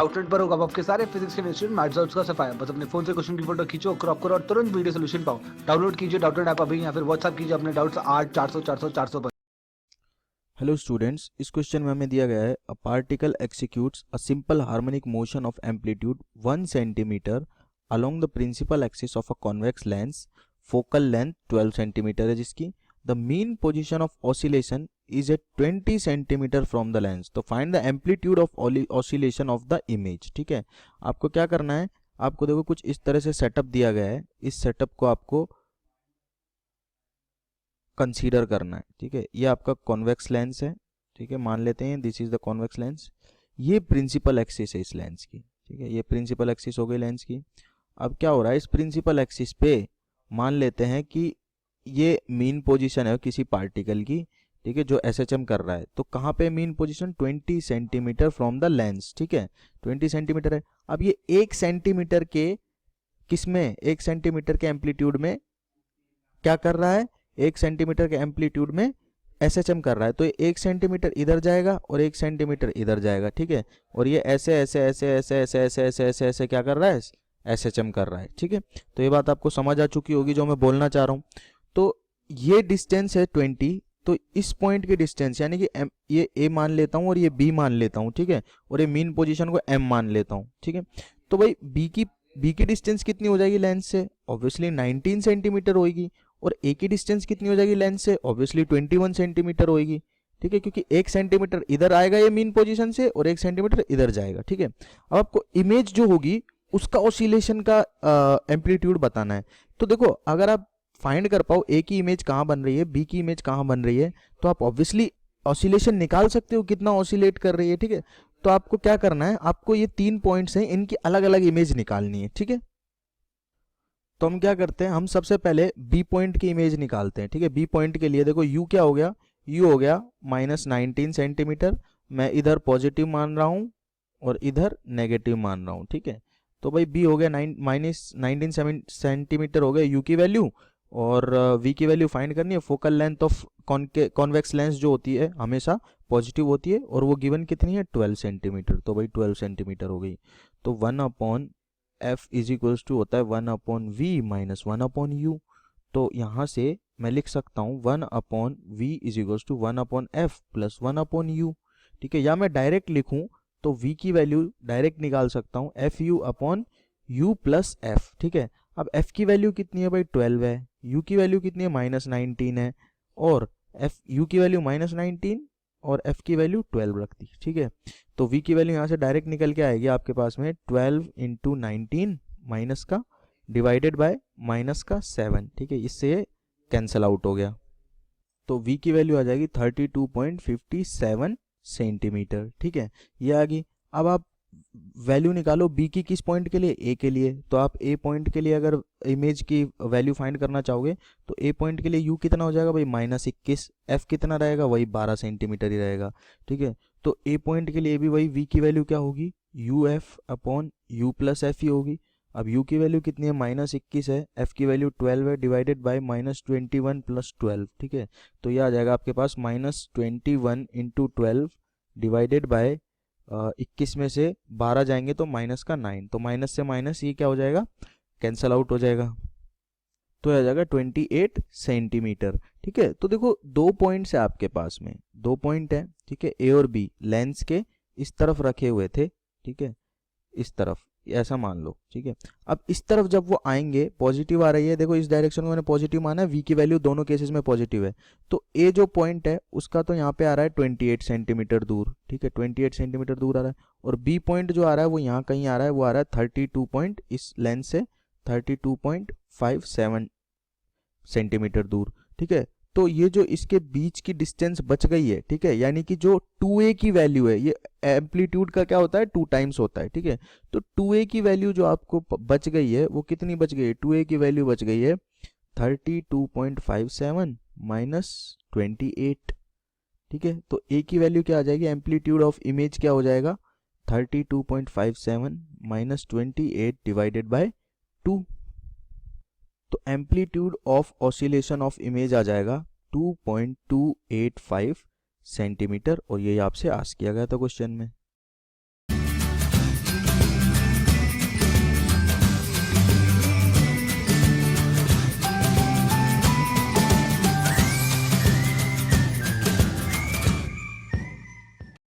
Outlet पर होगा आपके सारे फिजिक्स के इंस्टीट्यूट मैथ्स और उसका सफाया। बस अपने फोन से क्वेश्चन की फोटो खींचो, क्रॉप करो और तुरंत वीडियो सोल्यूशन पाओ। डाउनलोड कीजिए डाउटनेट ऐप अभी या फिर व्हाट्सएप कीजिए अपने डाउट्स 8 400 400 400 पर। हेलो स्टूडेंट्स, इस क्वेश्चन में हमें दिया गया है a particle executes a simple harmonic motion of amplitude 1 centimetre along the principal axis of a convex lens, focal length 12 centimetre है जिसकी। The mean position of oscillation is at 20 centimetre from the lens. तो find the amplitude of oscillation of the image. ठीक है, आपको क्या करना है, आपको देखो कुछ इस तरह से सेटअप दिया गया है, इस सेटअप को आपको कंसीडर करना है। ठीक है, ये आपका कॉन्वेक्स लेंस है। ठीक है, मान लेते हैं this is the convex lens. ये प्रिंसिपल एक्सिस है इस लेंस की। ठीक है, ये प्रिंसिपल एक्सिस हो गई लेंस की। अब क्या हो रहा है, इस प्रिंसिपल एक्सिस पे मान लेते हैं कि ये मीन पोजीशन है किसी पार्टिकल की। ठीक है, जो एसएचएम कर रहा है। तो कहाँ पे mean position, 20 centimetre from the lens. ठीक है, 20 सेंटीमीटर है। अब ये 1 सेंटीमीटर के किसमें, 1 सेंटीमीटर के एम्पलीट्यूड में क्या कर रहा है, 1 सेंटीमीटर के एम्पलीट्यूड में एसएचएम कर रहा है। तो 1 सेंटीमीटर इधर जाएगा और 1 सेंटीमीटर इधर जाएगा। ठीक है, और ये ऐसे ऐसे ऐसे ऐसे ऐसे ऐसे ऐसे ऐसे ऐसे क्या कर रहा है, एसएचएम कर रहा है। ठीक है, तो ये बात आपको समझ आ चुकी होगी जो मैं बोलना चाह रहा हूँ। तो ये डिस्टेंस है 20। तो इस पॉइंट की डिस्टेंस यानी कि ये ए मान लेता हूँ और ये बी मान लेता हूँ। ठीक है, और ये मीन पोजीशन को एम मान लेता हूँ। ठीक है, तो भाई बी की डिस्टेंस कितनी हो जाएगी लेंस से, ऑब्वियसली 19 सेंटीमीटर होगी। और ए की डिस्टेंस कितनी हो जाएगी लेंस से, ऑब्वियसली 21 सेंटीमीटर होगी। ठीक है, क्योंकि 1 सेंटीमीटर इधर आएगा ये मीन पोजीशन से और 1 सेंटीमीटर इधर जाएगा। ठीक है, अब आपको इमेज जो होगी उसका ऑसिलेशन का एम्पलीट्यूड बताना है। तो देखो, अगर आप फाइंड कर पाओ ए की इमेज कहाँ बन रही है, बी की इमेज कहाँ बन रही है, तो आप ऑब्वियसली ऑसिलेशन निकाल सकते हो कितना ऑसिलेट कर रही है। ठीक है, तो आपको क्या करना है, आपको ये 3 पॉइंट्स हैं, इनकी अलग अलग इमेज निकालनी है। ठीक है, तो हम क्या करते हैं, हम सबसे पहले बी पॉइंट की इमेज निकालते हैं। ठीक है, बी पॉइंट के लिए देखो यू क्या हो गया, यू हो गया -19 सेंटीमीटर। मैं इधर पॉजिटिव मान रहा हूँ और इधर नेगेटिव मान रहा हूँ। ठीक है, तो भाई बी हो गया -19 सेंटीमीटर हो गया यू की वैल्यू। और वी की वैल्यू फाइंड करनी है। Focal length of convex lens जो होती है हमेशा पॉजिटिव होती है और वो गिवन कितनी है, 12 सेंटीमीटर। तो भाई 12 सेंटीमीटर हो गई। तो 1 एफ इज इक्वल्स टू होता है 1/v माइनस 1/u। तो यहाँ से मैं लिख सकता हूँ 1/v is equals to 1/f plus 1/u। ठीक है, या मैं डायरेक्ट लिखूँ तो v की वैल्यू डायरेक्ट निकाल सकता हूँ FU/u प्लस f। ठीक है, अब f की वैल्यू कितनी है भाई, 12 है। u की वैल्यू कितनी है, -19 है। और u की वैल्यू -19 और f की वैल्यू 12 रख दी। ठीक है, तो v की वैल्यू यहाँ से डायरेक्ट निकल के आएगी आपके पास में 12 × 19 माइनस का डिवाइडेड बाय माइनस का 7। ठीक है, इससे ये कैंसिल आउट हो गया। तो v की वैल्यू आ जाएगी 32.57 सेंटीमीटर। ठीक है, ये आ गई। अब आप वैल्यू निकालो b की, किस पॉइंट के लिए, a के लिए। तो आप a पॉइंट के लिए अगर इमेज की वैल्यू फाइंड करना चाहोगे तो a पॉइंट के लिए u कितना हो जाएगा भाई, -21। f कितना रहेगा, वही 12 सेंटीमीटर ही रहेगा। ठीक है, तो a पॉइंट के लिए भी वही v की वैल्यू क्या होगी, UF/u प्लस f ही होगी। अब u की वैल्यू कितनी है, -21 है, f की वैल्यू 12 है, डिवाइडेड बाय -21 प्लस 12। ठीक है, तो ये आ जाएगा आपके पास -21 × 12 डिवाइडेड बाय 21 में से 12 जाएंगे तो -9। तो माइनस से माइनस ये क्या हो जाएगा, कैंसल आउट हो जाएगा। तो आ जाएगा 28 सेंटीमीटर। ठीक है, तो देखो 2 पॉइंट्स है आपके पास में, 2 पॉइंट है। ठीक है, ए और बी लेंस के इस तरफ रखे हुए थे। ठीक है, इस तरफ ऐसा मान लो। ठीक है, अब इस तरफ जब वो आएंगे, पॉजिटिव आ रही है, देखो इस डायरेक्शन में मैंने पॉजिटिव माना है, वी की वैल्यू दोनों केसेस में पॉजिटिव है। तो ए जो पॉइंट है उसका तो यहाँ पे आ रहा है 28 सेंटीमीटर दूर। ठीक है, 28 सेंटीमीटर दूर आ रहा है। और बी पॉइंट जो आ रहा है वो यहाँ कहीं आ रहा है, वो आ रहा है 32 पॉइंट, इस लेंस से 32.57 सेंटीमीटर दूर। ठीक है, तो ये जो इसके बीच की डिस्टेंस बच गई है, ठीक है, यानी कि जो 2a की वैल्यू है, ये एम्पलीट्यूड का क्या होता है, 2 टाइम्स होता है। ठीक है, तो 2a की वैल्यू जो आपको बच गई है वो कितनी बच गई है, 2a की वैल्यू बच गई है 32.57 माइनस 28। ठीक है, तो a की वैल्यू क्या आ जाएगी, एम्पलीट्यूड ऑफ इमेज क्या हो जाएगा, 32.57 माइनस 28 डिवाइडेड बाय 2। तो amplitude of oscillation of image आ जाएगा 2.285 सेंटीमीटर। और ये आपसे आस्क किया गया था क्वेश्चन में।